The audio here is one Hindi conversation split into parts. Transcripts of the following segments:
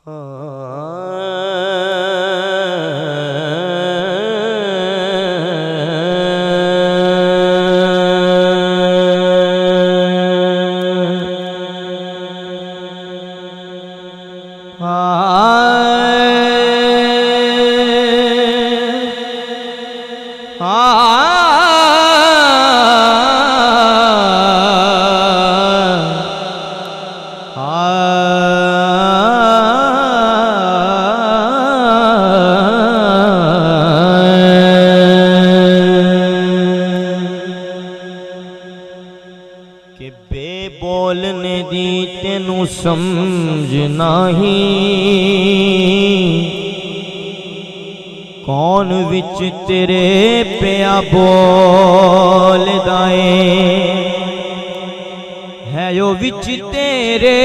कि बेबोलने दी तेनू समझ नाही, कौन विच तेरे पिया बोलदा है यो विच तेरे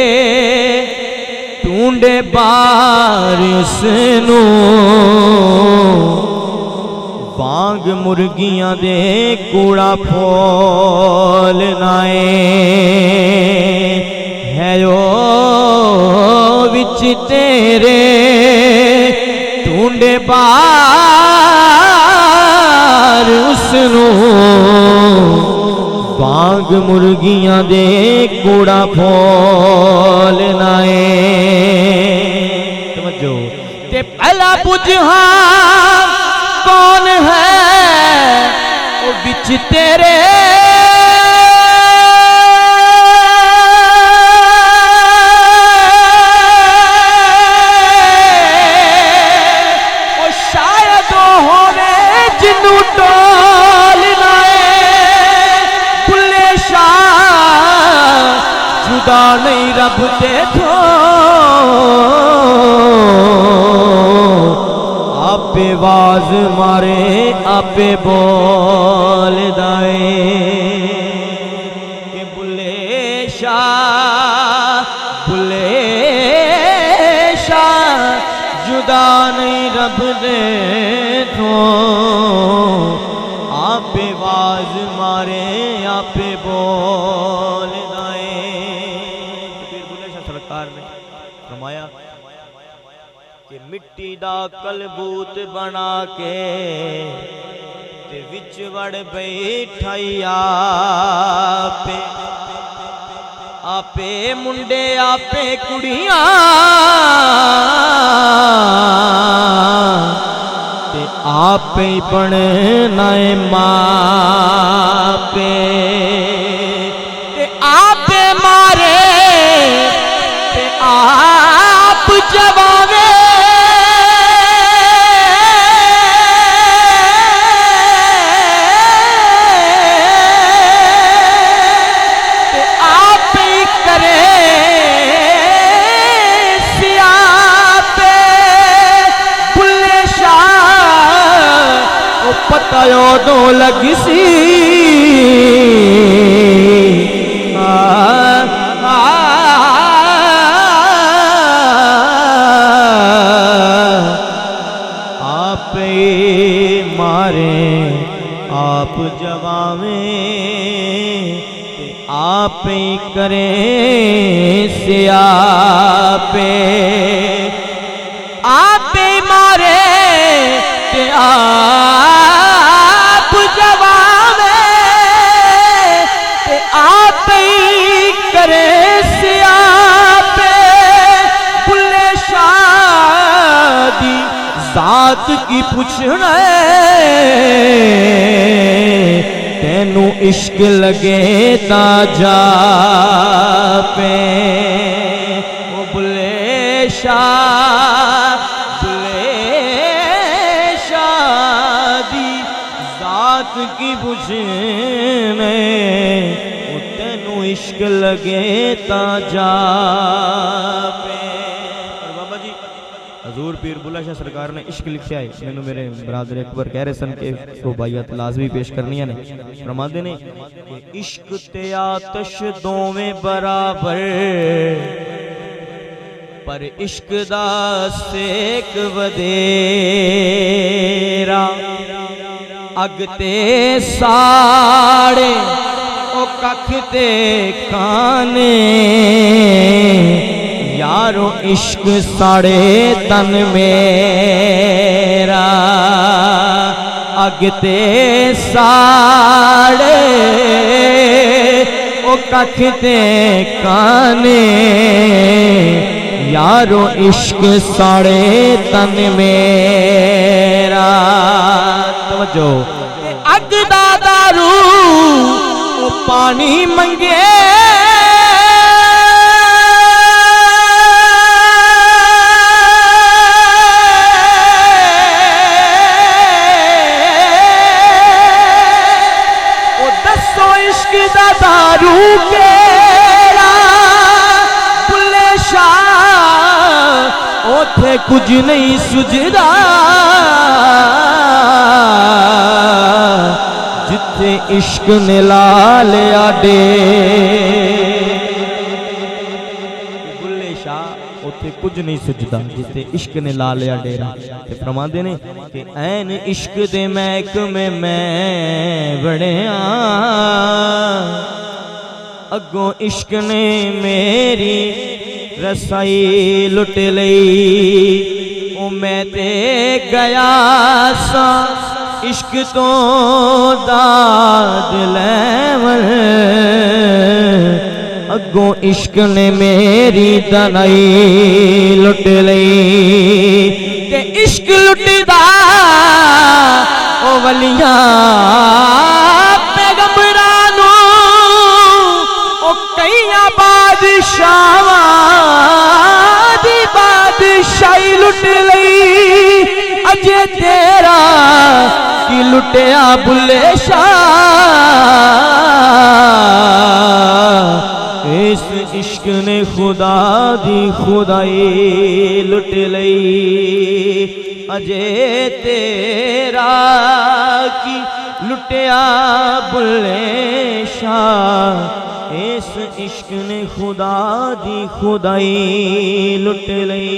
ढूंढे बारिश नू बांग मुर्गियां दे कूड़ा फोलना है यो विच तेरे ढूंढे बार उसनू बांग मुर्गियां दे कूड़ा फोलना समझो ते पहला बुझा कौन है वो बिच तेरे ओ शायद होवे जिन्नू टोलना भुले शाह जुदा नहीं रब ते थो आपे आवाज मारे आपे बोल दाए कि बुले शाह जुदा नहीं रब दे तो आपे आवाज मारे आपे बोल दाए। फिर बुले शाह सरकार ने फरमाया कि मिट्टी दा कलबूत बना के ते विच वड़ बैठाई आपे आपे मुंडे आपे कुड़ियां ते आपे बनना मापे ते आपे मारे ते आप जवावे पता दो लगी सी आप मारे आप जवावे आप करें सियापे आप मारे ते आप जवावे ते आप करे सियापे बुले शादी जात की पूछना तेनू इश्क लगे ता जा पे वो बुले शाह की बुझने तेनू इश्क लगे ता जा पे। बाबा जी हजूर पीर बुल्ला शाह सरकार ने इश्क लिखा है मैनू मेरे बरादर अकबर कह रहे सन के तो बाइयत लाजमी पेश करनी ने फरमाते ने इश्क ते आतश दोवें बराबर पर इश्क दा सेक वधेरा अगते साड़े ओ कख ते काने यार यारो इश्क साड़े तन मेरा अगते साड़े ओ कखते काने यारो इश्क साड़े तन मेरा। तवज्जो अग दा दारू ओ पानी मंगे इश्क दा दारू केड़ा बुल्ले शाह ओथे कुछ नहीं सुझदा जिथे इश्क ने ला लिया डे। बुल्ले शाह ओथे कुछ नहीं सुझदा जिथे इश्क ने ला लिया डेरा। ते फरमांदे ने कि ऐन इश्क दे महकमे मैं बड़िया अगों इश्क ने मेरी रसाई लुट लई ओ मैं ते गया सा इश्क तो दाद लैवन अगों इश्क ने मेरी दनाई लुट लई। ते इश्क लुटदा ओ वलिया पैगंबरां नू ओ कईयां बादशाहां दी बादशाही लुट लई अजे तेरा की लुटिया बुल्ले शाह। इस इश्क ने खुदा दी खुदाई लुट लई अजे तेरा की लुटिया बुल्ले शाह। इस इश्क ने खुदा दी खुदाई लुट लई।